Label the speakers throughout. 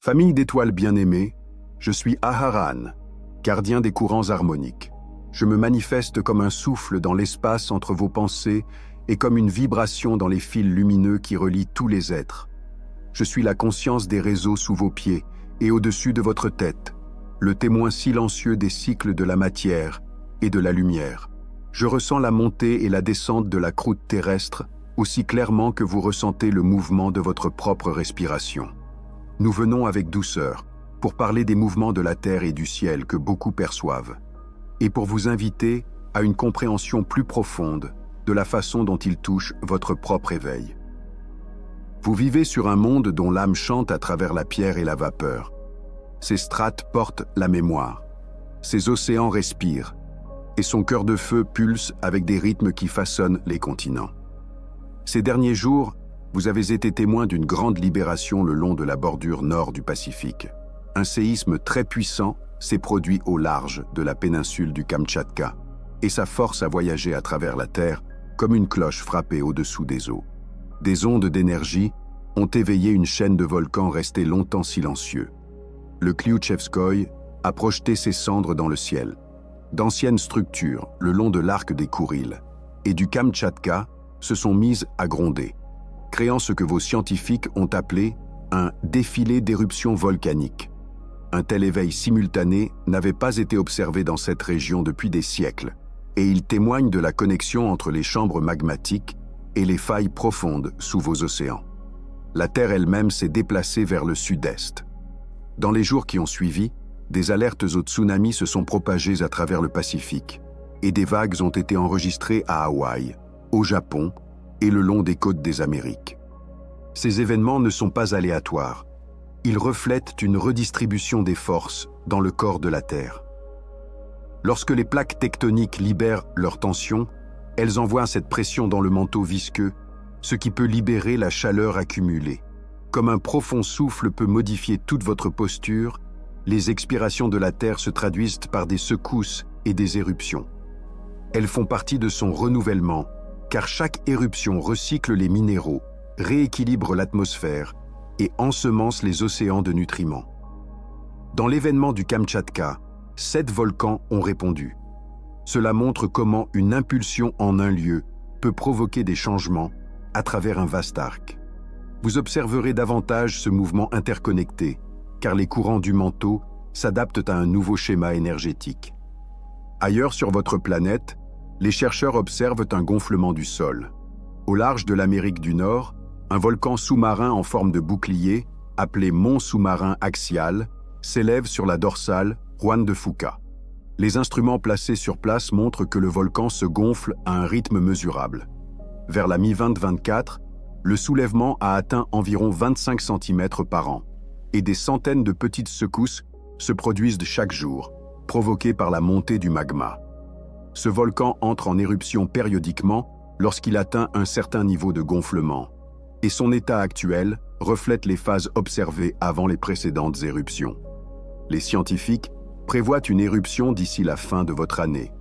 Speaker 1: Famille d'étoiles bien-aimées, je suis Aharan, gardien des courants harmoniques. Je me manifeste comme un souffle dans l'espace entre vos pensées et comme une vibration dans les fils lumineux qui relient tous les êtres. Je suis la conscience des réseaux sous vos pieds et au-dessus de votre tête, le témoin silencieux des cycles de la matière et de la lumière. Je ressens la montée et la descente de la croûte terrestre aussi clairement que vous ressentez le mouvement de votre propre respiration. Nous venons avec douceur pour parler des mouvements de la terre et du ciel que beaucoup perçoivent, et pour vous inviter à une compréhension plus profonde de la façon dont ils touchent votre propre éveil. Vous vivez sur un monde dont l'âme chante à travers la pierre et la vapeur. Ses strates portent la mémoire, ses océans respirent, et son cœur de feu pulse avec des rythmes qui façonnent les continents. Ces derniers jours, vous avez été témoin d'une grande libération le long de la bordure nord du Pacifique. Un séisme très puissant s'est produit au large de la péninsule du Kamtchatka, et sa force à voyager à travers la Terre comme une cloche frappée au-dessous des eaux. Des ondes d'énergie ont éveillé une chaîne de volcans restés longtemps silencieux. Le Kliutchevskoï a projeté ses cendres dans le ciel. D'anciennes structures, le long de l'arc des Kourils et du Kamtchatka, se sont mises à gronder, créant ce que vos scientifiques ont appelé un défilé d'éruptions volcaniques. Un tel éveil simultané n'avait pas été observé dans cette région depuis des siècles, et il témoigne de la connexion entre les chambres magmatiques et les failles profondes sous vos océans. La Terre elle-même s'est déplacée vers le sud-est. Dans les jours qui ont suivi, des alertes au tsunami se sont propagées à travers le Pacifique, et des vagues ont été enregistrées à Hawaï, au Japon et le long des côtes des Amériques. Ces événements ne sont pas aléatoires. Ils reflètent une redistribution des forces dans le corps de la Terre. Lorsque les plaques tectoniques libèrent leur tension, elles envoient cette pression dans le manteau visqueux, ce qui peut libérer la chaleur accumulée. Comme un profond souffle peut modifier toute votre posture, les expirations de la Terre se traduisent par des secousses et des éruptions. Elles font partie de son renouvellement, car chaque éruption recycle les minéraux, rééquilibre l'atmosphère et ensemence les océans de nutriments. Dans l'événement du Kamtchatka, 7 volcans ont répondu. Cela montre comment une impulsion en un lieu peut provoquer des changements à travers un vaste arc. Vous observerez davantage ce mouvement interconnecté, car les courants du manteau s'adaptent à un nouveau schéma énergétique. Ailleurs sur votre planète, les chercheurs observent un gonflement du sol. Au large de l'Amérique du Nord, un volcan sous-marin en forme de bouclier, appelé mont sous-marin axial, s'élève sur la dorsale Juan de Fuca. Les instruments placés sur place montrent que le volcan se gonfle à un rythme mesurable. Vers la mi-2024, le soulèvement a atteint environ 25 cm par an, et des centaines de petites secousses se produisent chaque jour, provoquées par la montée du magma. Ce volcan entre en éruption périodiquement lorsqu'il atteint un certain niveau de gonflement, et son état actuel reflète les phases observées avant les précédentes éruptions. Les scientifiques prévoient une éruption d'ici la fin de votre année.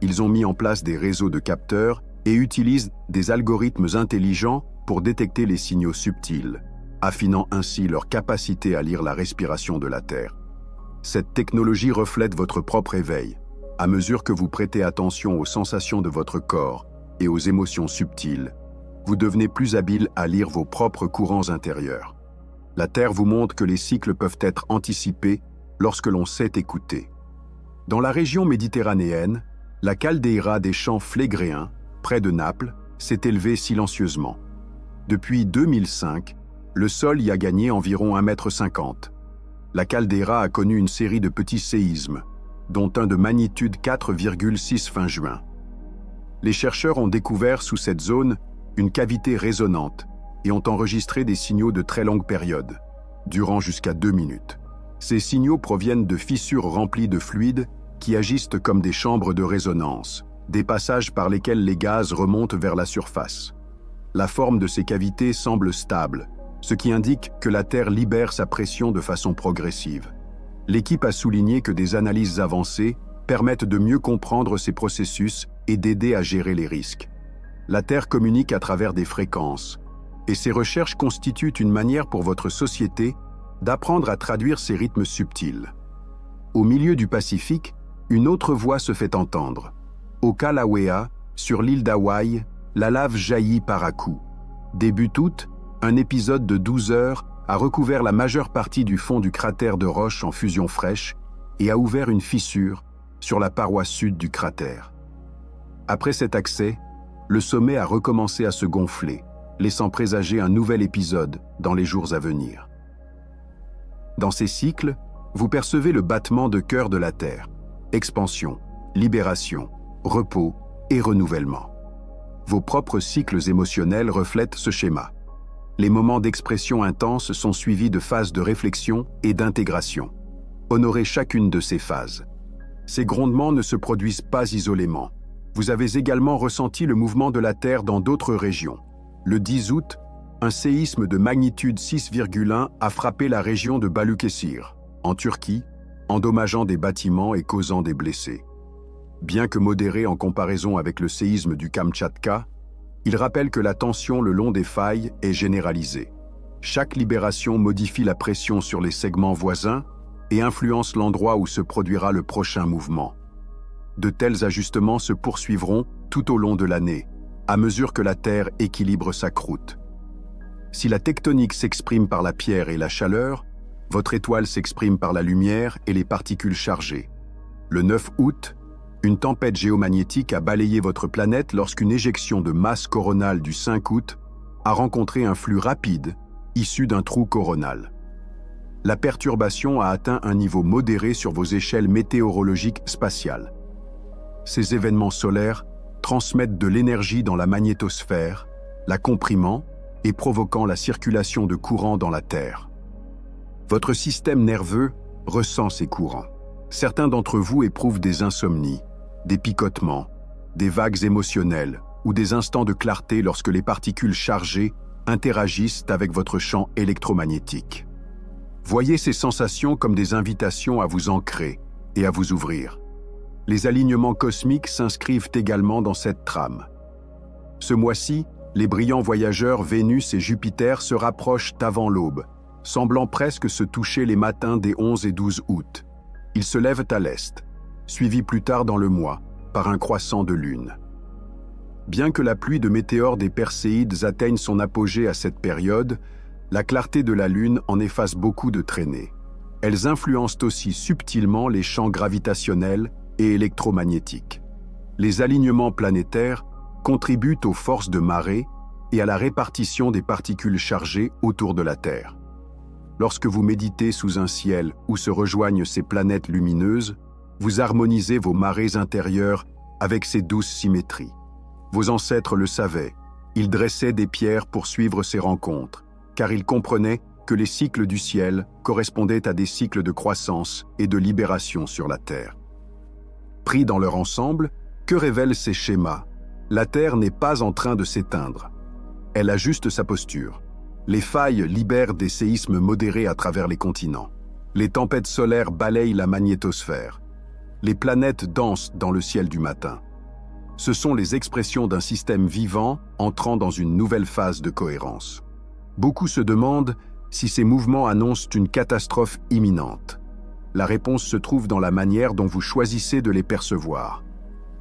Speaker 1: Ils ont mis en place des réseaux de capteurs et utilisent des algorithmes intelligents pour détecter les signaux subtils, affinant ainsi leur capacité à lire la respiration de la Terre. Cette technologie reflète votre propre éveil, à mesure que vous prêtez attention aux sensations de votre corps et aux émotions subtiles. Vous devenez plus habile à lire vos propres courants intérieurs. La Terre vous montre que les cycles peuvent être anticipés lorsque l'on sait écouter. Dans la région méditerranéenne, la caldeira des champs Flégréens, près de Naples, s'est élevée silencieusement. Depuis 2005, le sol y a gagné environ 1,50 m. La caldeira a connu une série de petits séismes, dont un de magnitude 4,6 fin juin. Les chercheurs ont découvert sous cette zone une cavité résonante et ont enregistré des signaux de très longue période, durant jusqu'à 2 minutes. Ces signaux proviennent de fissures remplies de fluides qui agissent comme des chambres de résonance, des passages par lesquels les gaz remontent vers la surface. La forme de ces cavités semble stable, ce qui indique que la Terre libère sa pression de façon progressive. L'équipe a souligné que des analyses avancées permettent de mieux comprendre ces processus et d'aider à gérer les risques. La Terre communique à travers des fréquences, et ces recherches constituent une manière pour votre société d'apprendre à traduire ces rythmes subtils. Au milieu du Pacifique, une autre voix se fait entendre. Au Kilauea, sur l'île d'Hawaï, la lave jaillit par à-coups. Début août, un épisode de 12 heures a recouvert la majeure partie du fond du cratère de roche en fusion fraîche et a ouvert une fissure sur la paroi sud du cratère. Après cet accès, le sommet a recommencé à se gonfler, laissant présager un nouvel épisode dans les jours à venir. Dans ces cycles, vous percevez le battement de cœur de la Terre, expansion, libération, repos et renouvellement. Vos propres cycles émotionnels reflètent ce schéma. Les moments d'expression intense sont suivis de phases de réflexion et d'intégration. Honorez chacune de ces phases. Ces grondements ne se produisent pas isolément. Vous avez également ressenti le mouvement de la Terre dans d'autres régions. Le 10 août, un séisme de magnitude 6,1 a frappé la région de Balıkesir, en Turquie, endommageant des bâtiments et causant des blessés. Bien que modéré en comparaison avec le séisme du Kamtchatka, il rappelle que la tension le long des failles est généralisée. Chaque libération modifie la pression sur les segments voisins et influence l'endroit où se produira le prochain mouvement. De tels ajustements se poursuivront tout au long de l'année, à mesure que la Terre équilibre sa croûte. Si la tectonique s'exprime par la pierre et la chaleur, votre étoile s'exprime par la lumière et les particules chargées. Le 9 août, une tempête géomagnétique a balayé votre planète lorsqu'une éjection de masse coronale du 5 août a rencontré un flux rapide issu d'un trou coronal. La perturbation a atteint un niveau modéré sur vos échelles météorologiques spatiales. Ces événements solaires transmettent de l'énergie dans la magnétosphère, la comprimant et provoquant la circulation de courants dans la Terre. Votre système nerveux ressent ces courants. Certains d'entre vous éprouvent des insomnies, des picotements, des vagues émotionnelles ou des instants de clarté lorsque les particules chargées interagissent avec votre champ électromagnétique. Voyez ces sensations comme des invitations à vous ancrer et à vous ouvrir. Les alignements cosmiques s'inscrivent également dans cette trame. Ce mois-ci, les brillants voyageurs Vénus et Jupiter se rapprochent avant l'aube, semblant presque se toucher les matins des 11 et 12 août. Ils se lèvent à l'est, suivis plus tard dans le mois par un croissant de lune. Bien que la pluie de météores des Perséides atteigne son apogée à cette période, la clarté de la Lune en efface beaucoup de traînées. Elles influencent aussi subtilement les champs gravitationnels et électromagnétiques. Les alignements planétaires contribuent aux forces de marée et à la répartition des particules chargées autour de la Terre. Lorsque vous méditez sous un ciel où se rejoignent ces planètes lumineuses, vous harmonisez vos marées intérieures avec ces douces symétries. Vos ancêtres le savaient, ils dressaient des pierres pour suivre ces rencontres, car ils comprenaient que les cycles du ciel correspondaient à des cycles de croissance et de libération sur la Terre. Pris dans leur ensemble, que révèlent ces schémas? La Terre n'est pas en train de s'éteindre. Elle ajuste sa posture. Les failles libèrent des séismes modérés à travers les continents. Les tempêtes solaires balayent la magnétosphère. Les planètes dansent dans le ciel du matin. Ce sont les expressions d'un système vivant entrant dans une nouvelle phase de cohérence. Beaucoup se demandent si ces mouvements annoncent une catastrophe imminente. La réponse se trouve dans la manière dont vous choisissez de les percevoir.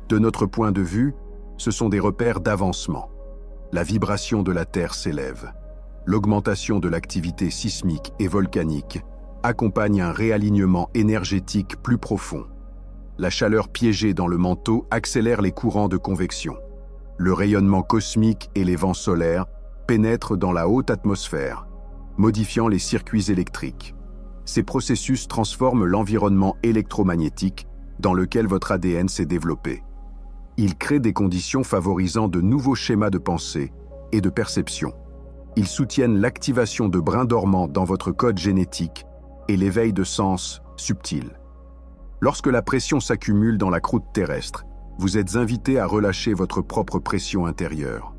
Speaker 1: De notre point de vue, ce sont des repères d'avancement. La vibration de la Terre s'élève. L'augmentation de l'activité sismique et volcanique accompagne un réalignement énergétique plus profond. La chaleur piégée dans le manteau accélère les courants de convection. Le rayonnement cosmique et les vents solaires pénètrent dans la haute atmosphère, modifiant les circuits électriques. Ces processus transforment l'environnement électromagnétique dans lequel votre ADN s'est développé. Ils créent des conditions favorisant de nouveaux schémas de pensée et de perception. Ils soutiennent l'activation de brins dormants dans votre code génétique et l'éveil de sens subtils. Lorsque la pression s'accumule dans la croûte terrestre, vous êtes invité à relâcher votre propre pression intérieure.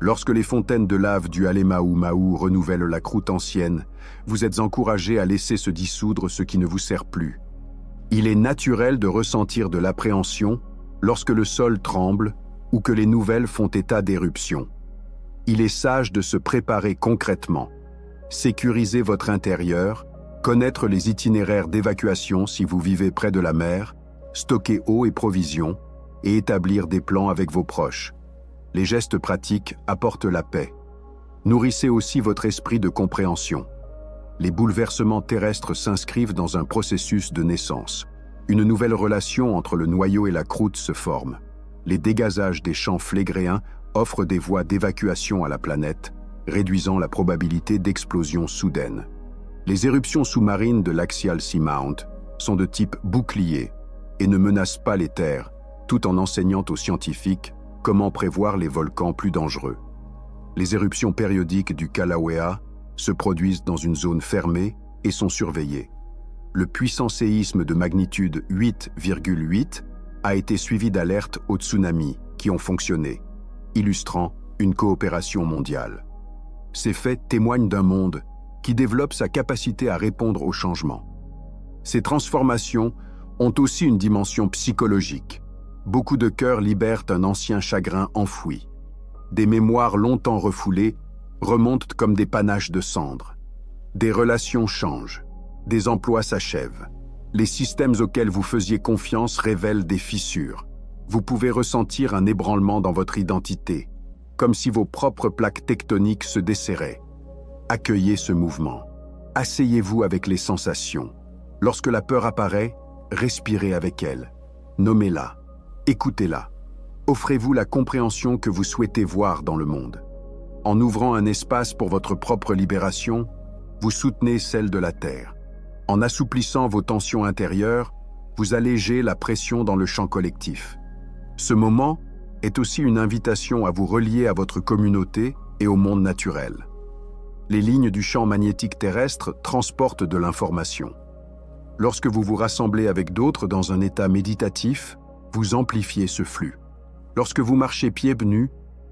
Speaker 1: Lorsque les fontaines de lave du Halemaoumaou renouvellent la croûte ancienne, vous êtes encouragé à laisser se dissoudre ce qui ne vous sert plus. Il est naturel de ressentir de l'appréhension lorsque le sol tremble ou que les nouvelles font état d'éruption. Il est sage de se préparer concrètement. sécuriser votre intérieur, connaître les itinéraires d'évacuation si vous vivez près de la mer, stocker eau et provisions, et établir des plans avec vos proches. Les gestes pratiques apportent la paix. Nourrissez aussi votre esprit de compréhension. Les bouleversements terrestres s'inscrivent dans un processus de naissance. Une nouvelle relation entre le noyau et la croûte se forme. Les dégazages des champs flégréens offrent des voies d'évacuation à la planète, réduisant la probabilité d'explosion soudaine. Les éruptions sous-marines de l'Axial Seamount sont de type bouclier et ne menacent pas les terres, tout en enseignant aux scientifiques comment prévoir les volcans plus dangereux. Les éruptions périodiques du Kilauea se produisent dans une zone fermée et sont surveillées. Le puissant séisme de magnitude 8,8 a été suivi d'alertes au tsunami qui ont fonctionné, illustrant une coopération mondiale. Ces faits témoignent d'un monde qui développe sa capacité à répondre aux changements. Ces transformations ont aussi une dimension psychologique. Beaucoup de cœurs libèrent un ancien chagrin enfoui. Des mémoires longtemps refoulées remontent comme des panaches de cendres. Des relations changent. Des emplois s'achèvent. Les systèmes auxquels vous faisiez confiance révèlent des fissures. Vous pouvez ressentir un ébranlement dans votre identité, comme si vos propres plaques tectoniques se desserraient. Accueillez ce mouvement. Asseyez-vous avec les sensations. Lorsque la peur apparaît, respirez avec elle. Nommez-la. Écoutez-la. Offrez-vous la compréhension que vous souhaitez voir dans le monde. En ouvrant un espace pour votre propre libération, vous soutenez celle de la Terre. En assouplissant vos tensions intérieures, vous allégez la pression dans le champ collectif. Ce moment est aussi une invitation à vous relier à votre communauté et au monde naturel. Les lignes du champ magnétique terrestre transportent de l'information. Lorsque vous vous rassemblez avec d'autres dans un état méditatif, vous amplifiez ce flux. Lorsque vous marchez pieds nus,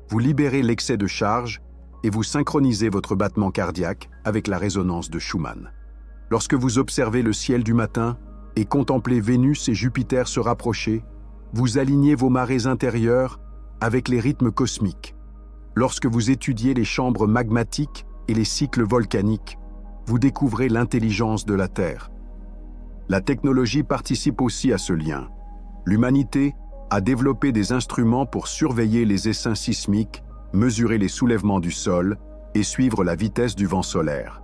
Speaker 1: vous libérez l'excès de charge et vous synchronisez votre battement cardiaque avec la résonance de Schumann. Lorsque vous observez le ciel du matin et contemplez Vénus et Jupiter se rapprocher, vous alignez vos marées intérieures avec les rythmes cosmiques. Lorsque vous étudiez les chambres magmatiques et les cycles volcaniques, vous découvrez l'intelligence de la Terre. La technologie participe aussi à ce lien. L'humanité a développé des instruments pour surveiller les essaims sismiques, mesurer les soulèvements du sol et suivre la vitesse du vent solaire.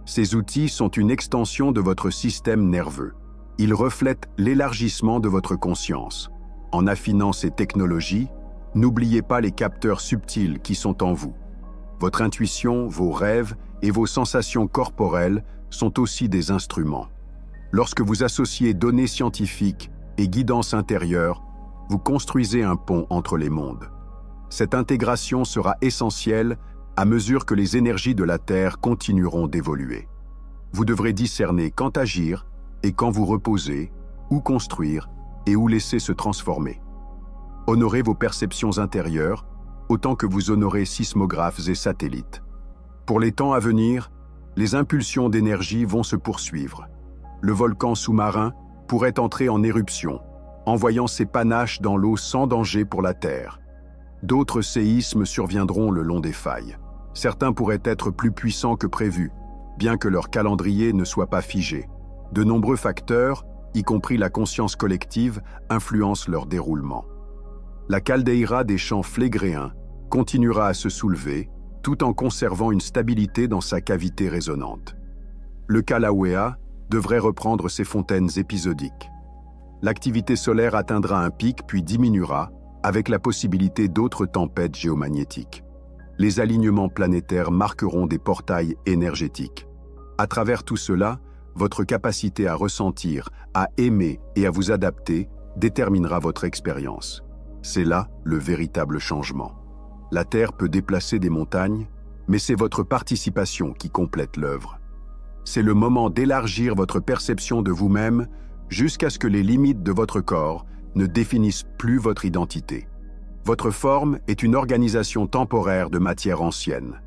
Speaker 1: Ces outils sont une extension de votre système nerveux. Ils reflètent l'élargissement de votre conscience. En affinant ces technologies, n'oubliez pas les capteurs subtils qui sont en vous. Votre intuition, vos rêves et vos sensations corporelles sont aussi des instruments. Lorsque vous associez données scientifiques et guidance intérieure, vous construisez un pont entre les mondes. Cette intégration sera essentielle à mesure que les énergies de la Terre continueront d'évoluer. Vous devrez discerner quand agir et quand vous reposer, où construire et où laisser se transformer. Honorez vos perceptions intérieures autant que vous honorez sismographes et satellites. Pour les temps à venir, les impulsions d'énergie vont se poursuivre. Le volcan sous-marin pourrait entrer en éruption, envoyant ses panaches dans l'eau sans danger pour la Terre. D'autres séismes surviendront le long des failles. Certains pourraient être plus puissants que prévu, bien que leur calendrier ne soit pas figé. De nombreux facteurs, y compris la conscience collective, influencent leur déroulement. La caldeira des champs flégréens continuera à se soulever, tout en conservant une stabilité dans sa cavité résonante. Le Kilauea devrait reprendre ses fontaines épisodiques. L'activité solaire atteindra un pic puis diminuera, avec la possibilité d'autres tempêtes géomagnétiques. Les alignements planétaires marqueront des portails énergétiques. À travers tout cela, votre capacité à ressentir, à aimer et à vous adapter déterminera votre expérience. C'est là le véritable changement. La Terre peut déplacer des montagnes, mais c'est votre participation qui complète l'œuvre. C'est le moment d'élargir votre perception de vous-même jusqu'à ce que les limites de votre corps ne définissent plus votre identité. Votre forme est une organisation temporaire de matière ancienne.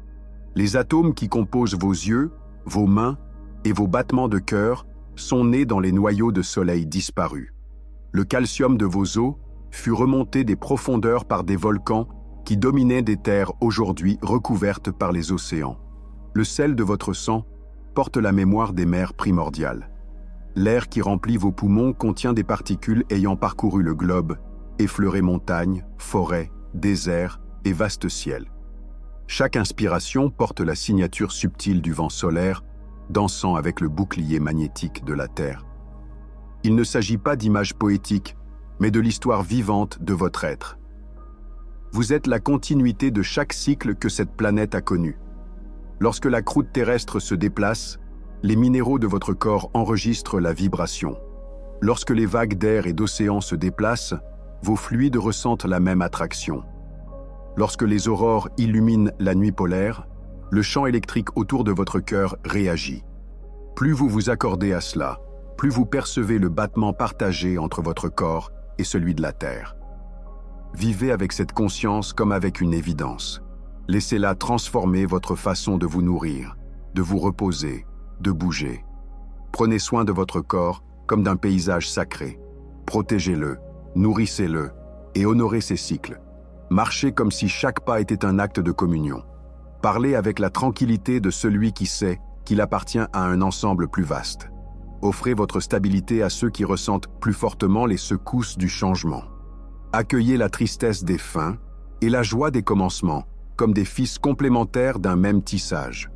Speaker 1: Les atomes qui composent vos yeux, vos mains et vos battements de cœur sont nés dans les noyaux de soleil disparus. Le calcium de vos os fut remonté des profondeurs par des volcans qui dominaient des terres aujourd'hui recouvertes par les océans. Le sel de votre sang porte la mémoire des mers primordiales. L'air qui remplit vos poumons contient des particules ayant parcouru le globe, effleuré montagnes, forêts, déserts et vastes ciels. Chaque inspiration porte la signature subtile du vent solaire, dansant avec le bouclier magnétique de la Terre. Il ne s'agit pas d'images poétiques, mais de l'histoire vivante de votre être. Vous êtes la continuité de chaque cycle que cette planète a connu. Lorsque la croûte terrestre se déplace, les minéraux de votre corps enregistrent la vibration. Lorsque les vagues d'air et d'océan se déplacent, vos fluides ressentent la même attraction. Lorsque les aurores illuminent la nuit polaire, le champ électrique autour de votre cœur réagit. Plus vous vous accordez à cela, plus vous percevez le battement partagé entre votre corps et celui de la Terre. Vivez avec cette conscience comme avec une évidence. Laissez-la transformer votre façon de vous nourrir, de vous reposer, de bouger. Prenez soin de votre corps comme d'un paysage sacré. Protégez-le, nourrissez-le et honorez ses cycles. Marchez comme si chaque pas était un acte de communion. Parlez avec la tranquillité de celui qui sait qu'il appartient à un ensemble plus vaste. Offrez votre stabilité à ceux qui ressentent plus fortement les secousses du changement. Accueillez la tristesse des fins et la joie des commencements comme des fils complémentaires d'un même tissage.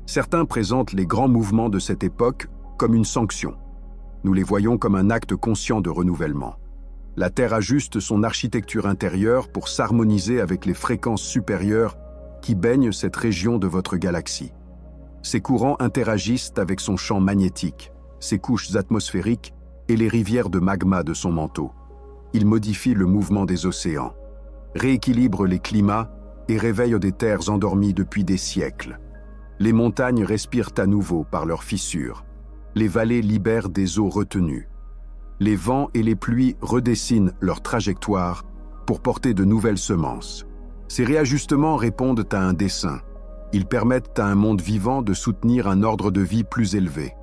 Speaker 1: Certains présentent les grands mouvements de cette époque comme une sanction. Nous les voyons comme un acte conscient de renouvellement. La Terre ajuste son architecture intérieure pour s'harmoniser avec les fréquences supérieures qui baignent cette région de votre galaxie. Ces courants interagissent avec son champ magnétique, ses couches atmosphériques et les rivières de magma de son manteau. Ils modifient le mouvement des océans, rééquilibrent les climats et réveillent des terres endormies depuis des siècles. Les montagnes respirent à nouveau par leurs fissures. Les vallées libèrent des eaux retenues. Les vents et les pluies redessinent leur trajectoire pour porter de nouvelles semences. Ces réajustements répondent à un dessein. Ils permettent à un monde vivant de soutenir un ordre de vie plus élevé.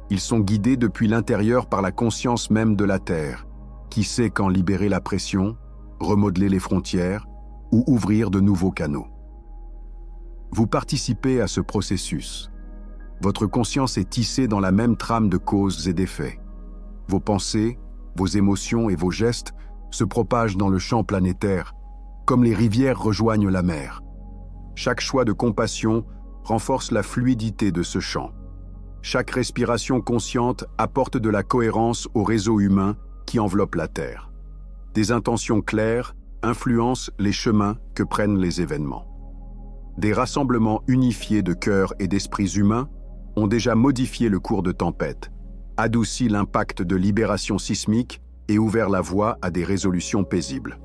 Speaker 1: Ils sont guidés depuis l'intérieur par la conscience même de la Terre, qui sait quand libérer la pression, remodeler les frontières ou ouvrir de nouveaux canaux. Vous participez à ce processus. Votre conscience est tissée dans la même trame de causes et d'effets. Vos pensées, vos émotions et vos gestes se propagent dans le champ planétaire, comme les rivières rejoignent la mer. Chaque choix de compassion renforce la fluidité de ce champ. Chaque respiration consciente apporte de la cohérence au réseau humain qui enveloppe la Terre. Des intentions claires influencent les chemins que prennent les événements. Des rassemblements unifiés de cœurs et d'esprits humains ont déjà modifié le cours de tempête, adouci l'impact de libération sismique et ouvert la voie à des résolutions paisibles.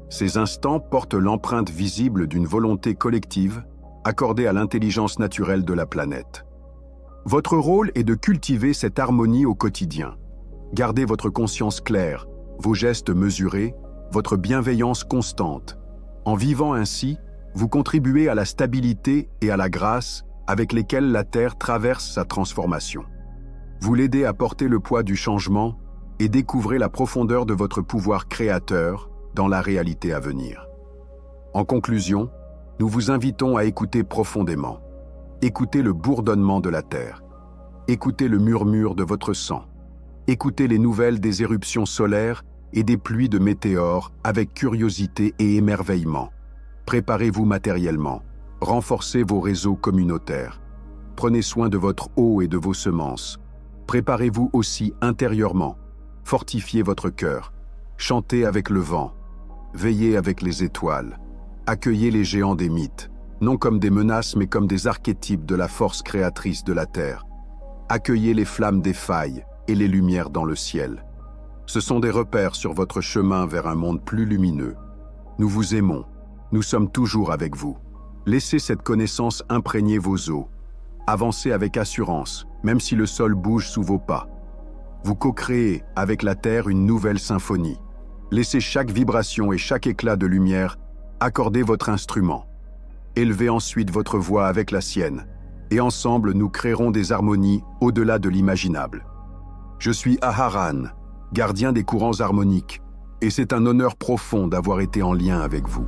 Speaker 1: Ces instants portent l'empreinte visible d'une volonté collective accordée à l'intelligence naturelle de la planète. Votre rôle est de cultiver cette harmonie au quotidien. Gardez votre conscience claire, vos gestes mesurés, votre bienveillance constante. En vivant ainsi, vous contribuez à la stabilité et à la grâce avec lesquelles la Terre traverse sa transformation. Vous l'aidez à porter le poids du changement et découvrez la profondeur de votre pouvoir créateur dans la réalité à venir. En conclusion, nous vous invitons à écouter profondément. Écoutez le bourdonnement de la Terre. Écoutez le murmure de votre sang. Écoutez les nouvelles des éruptions solaires et des pluies de météores avec curiosité et émerveillement. Préparez-vous matériellement. Renforcez vos réseaux communautaires. Prenez soin de votre eau et de vos semences. Préparez-vous aussi intérieurement. Fortifiez votre cœur. Chantez avec le vent. Veillez avec les étoiles. Accueillez les géants des mythes, non comme des menaces mais comme des archétypes de la force créatrice de la Terre. Accueillez les flammes des failles et les lumières dans le ciel. Ce sont des repères sur votre chemin vers un monde plus lumineux. Nous vous aimons. Nous sommes toujours avec vous. Laissez cette connaissance imprégner vos os. Avancez avec assurance, même si le sol bouge sous vos pas. Vous co-créez avec la Terre une nouvelle symphonie. Laissez chaque vibration et chaque éclat de lumière accorder votre instrument. Élevez ensuite votre voix avec la sienne, et ensemble nous créerons des harmonies au-delà de l'imaginable. Je suis Aharan, gardien des courants harmoniques, et c'est un honneur profond d'avoir été en lien avec vous.